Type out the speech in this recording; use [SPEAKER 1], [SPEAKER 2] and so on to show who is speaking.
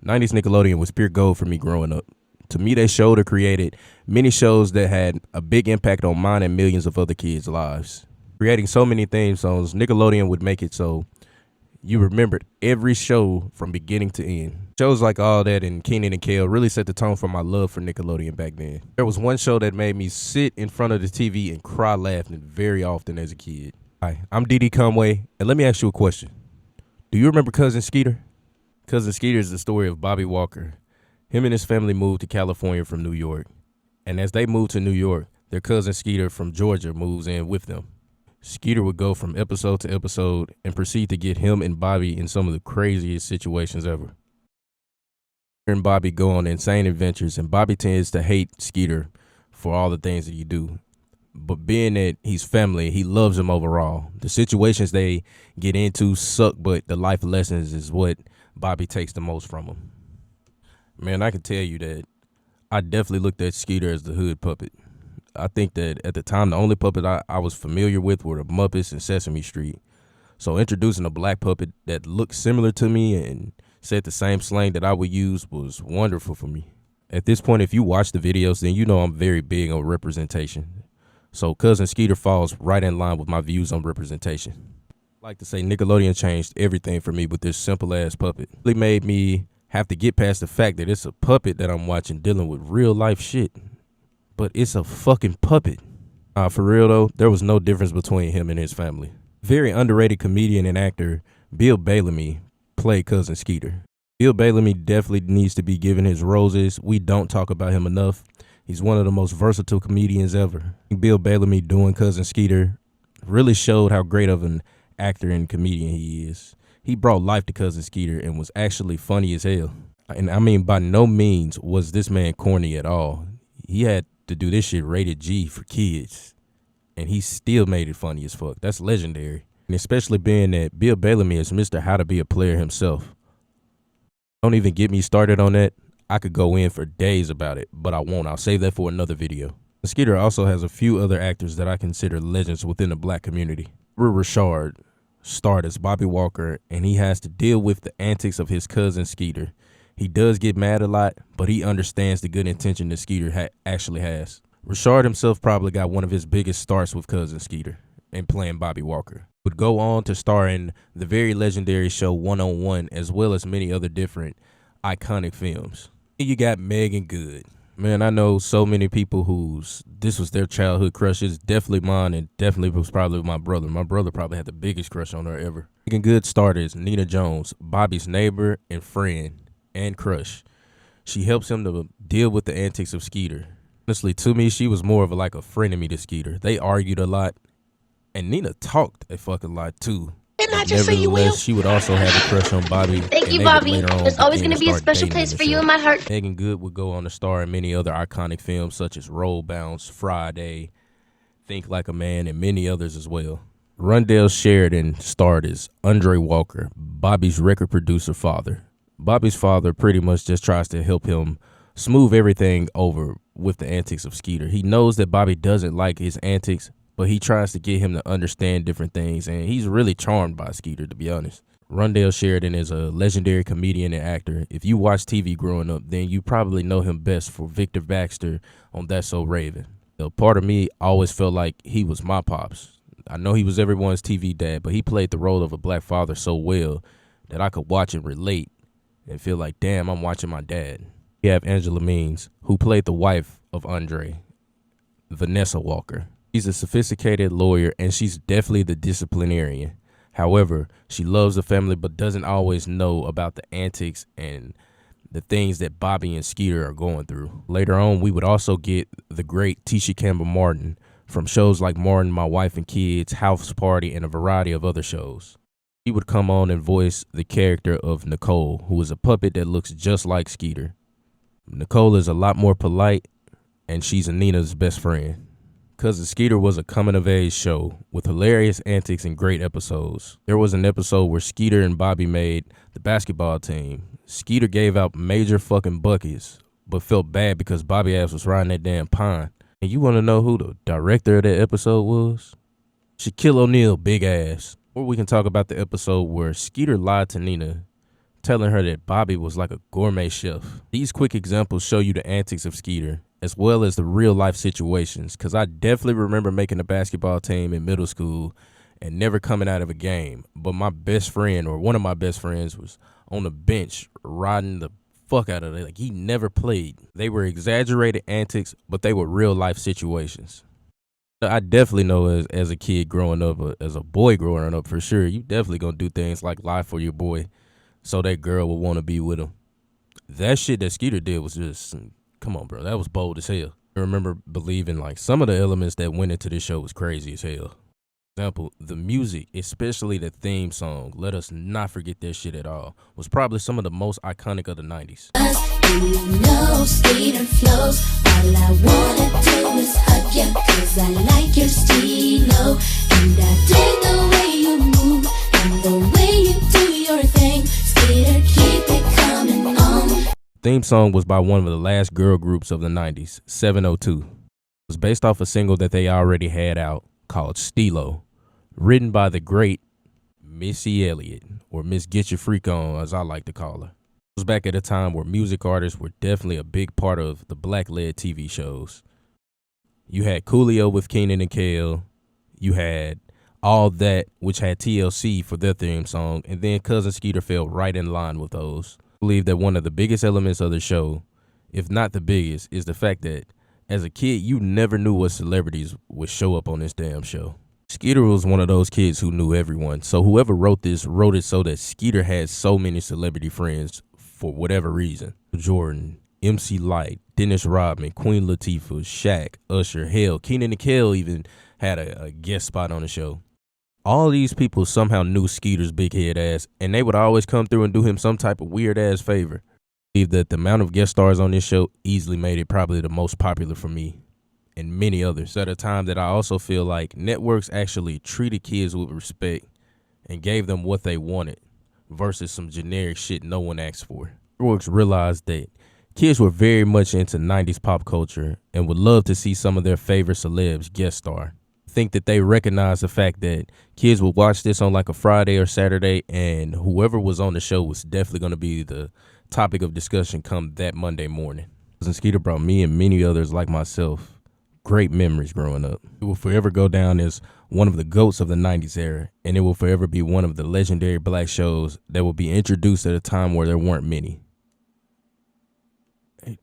[SPEAKER 1] 90's Nickelodeon was pure gold for me growing up. To me, they showed or created many shows that had a big impact on mine and millions of other kids' lives. Creating so many theme songs, Nickelodeon would make it so you remembered every show from beginning to end. Shows like All That and Kenan and Kel really set the tone for my love for Nickelodeon back then. There was one show that made me sit in front of the TV and cry laughing very often as a kid. Hi, I'm Dee Conway, and let me ask you a question. Do you remember Cousin Skeeter? Cousin Skeeter is the story of Bobby Walker. Him and his family moved to California from New York. And as they moved to New York, their cousin Skeeter from Georgia moves in with them. Skeeter would go from episode to episode and proceed to get him and Bobby in some of the craziest situations ever. And Bobby go on insane adventures, and Bobby tends to hate Skeeter for all the things that he do. But being that he's family, he loves him overall. The situations they get into suck, but the life lessons is what Bobby takes the most from him. Man, I can tell you that I definitely looked at Skeeter as the hood puppet. I think that at the time, the only puppet I was familiar with were the Muppets and Sesame Street. So introducing a black puppet that looked similar to me and said the same slang that I would use was wonderful for me. At this point, if you watch the videos, then you know I'm very big on representation. So Cousin Skeeter falls right in line with my views on representation. I like to say Nickelodeon changed everything for me with this simple ass puppet. It really made me have to get past the fact that it's a puppet that I'm watching dealing with real life shit. But it's a fucking puppet. For real though, there was no difference between him and his family. Very underrated comedian and actor Bill Bellamy played Cousin Skeeter. Bill Bellamy definitely needs to be given his roses. We don't talk about him enough. He's one of the most versatile comedians ever. Bill Bellamy doing Cousin Skeeter really showed how great of an actor and comedian he is. He brought life to Cousin Skeeter and was actually funny as hell. And I mean, by no means was this man corny at all. He had to do this shit rated G for kids, and he still made it funny as fuck. That's legendary. And especially being that Bill Bellamy is Mr. How to Be a Player himself. Don't even get me started on that. I could go in for days about it, but I won't. I'll save that for another video. Skeeter also has a few other actors that I consider legends within the black community. Richard starred as Bobby Walker, and he has to deal with the antics of his cousin Skeeter. He does get mad a lot, but he understands the good intention that Skeeter actually has. Richard himself probably got one of his biggest starts with Cousin Skeeter and playing Bobby Walker. Would go on to star in the very legendary show 101, as well as many other different iconic films. You got Megan Good. Man, I know so many people this was their childhood crush. It's definitely mine, and definitely was probably my brother. My brother probably had the biggest crush on her ever. Megan Good starred as Nina Jones, Bobby's neighbor and friend and crush. She helps him to deal with the antics of Skeeter. Honestly, to me, she was more of like a frenemy to Skeeter. They argued a lot, and Nina talked a fucking lot too.
[SPEAKER 2] Didn't I just say you will?
[SPEAKER 1] She would also have a crush on Bobby.
[SPEAKER 2] Thank you, Bobby. There's always going to be a special place for you in my heart.
[SPEAKER 1] Megan Good would go on to star in many other iconic films such as Roll Bounce, Friday, Think Like a Man, and many others as well. Rundle Sheridan starred as Andre Walker, Bobby's record producer father. Bobby's father pretty much just tries to help him smooth everything over with the antics of Skeeter. He knows that Bobby doesn't like his antics, but he tries to get him to understand different things, and he's really charmed by Skeeter, to be honest. Rundle Sheridan is a legendary comedian and actor. If you watch TV growing up, then you probably know him best for Victor Baxter on That's So Raven. Part of me always felt like he was my pops. I know he was everyone's TV dad, but he played the role of a black father so well that I could watch and relate and feel like, damn, I'm watching my dad. You have Angela Means, who played the wife of Andre, Vanessa Walker. She's a sophisticated lawyer, and she's definitely the disciplinarian. However, she loves the family but doesn't always know about the antics and the things that Bobby and Skeeter are going through. Later on, we would also get the great Tisha Campbell Martin from shows like Martin, My Wife and Kids, House Party, and a variety of other shows. He would come on and voice the character of Nicole, who is a puppet that looks just like Skeeter. Nicole is a lot more polite, and she's Nina's best friend. Cousin Skeeter was a coming-of-age show with hilarious antics and great episodes. There was an episode where Skeeter and Bobby made the basketball team. Skeeter gave out major fucking buckets, but felt bad because Bobby ass was riding that damn pine. And you want to know who the director of that episode was? Shaquille O'Neal, big ass. Or we can talk about the episode where Skeeter lied to Nina telling her that Bobby was like a gourmet chef. These quick examples show you the antics of Skeeter, as well as the real life situations, because I definitely remember making a basketball team in middle school and never coming out of a game. But my best friend, or one of my best friends, was on the bench riding the fuck out of it. Like, he never played. They were exaggerated antics, but they were real life situations. I definitely know as a kid growing up, as a boy growing up for sure, you definitely gonna do things like lie for your boy so that girl will want to be with him. That shit that Skeeter did was just, come on, bro, that was bold as hell. I remember believing like some of the elements that went into this show was crazy as hell. For example, the music, especially the theme song, let us not forget that shit at all, was probably some of the most iconic of the 90s.
[SPEAKER 3] You know, Skeeter flows. All I wanna do is hug you, 'cause I like your stilo. And I dig the way you move and the way you do your thing. Skeeter, keep it coming on.
[SPEAKER 1] The theme song was by one of the last girl groups of the 90s, 702. It was based off a single that they already had out called Stilo, written by the great Missy Elliott, or Miss Get Your Freak On, as I like to call her. It was back at a time where music artists were definitely a big part of the black-led TV shows. You had Coolio with Keenan and Kel. You had All That, which had TLC for their theme song, and then Cousin Skeeter fell right in line with those. I believe that one of the biggest elements of the show, if not the biggest, is the fact that as a kid, you never knew what celebrities would show up on this damn show. Skeeter was one of those kids who knew everyone, so whoever wrote this wrote it so that Skeeter had so many celebrity friends for whatever reason. Jordan, MC Lyte, Dennis Rodman, Queen Latifah, Shaq, Usher, hell, Keenan and Kel even had a guest spot on the show. All these people somehow knew Skeeter's big head ass, and they would always come through and do him some type of weird ass favor. I believe that the amount of guest stars on this show easily made it probably the most popular for me and many others. At a time that I also feel like networks actually treated kids with respect and gave them what they wanted versus some generic shit no one asked for. Networks realized that kids were very much into 90s pop culture and would love to see some of their favorite celebs guest star. I think that they recognized the fact that kids would watch this on like a Friday or Saturday, and whoever was on the show was definitely going to be the topic of discussion come that Monday morning. Cousin Skeeter brought me and many others like myself great memories growing up. It will forever go down as one of the GOATs of the 90s era, and it will forever be one of the legendary black shows that will be introduced at a time where there weren't many. Hey,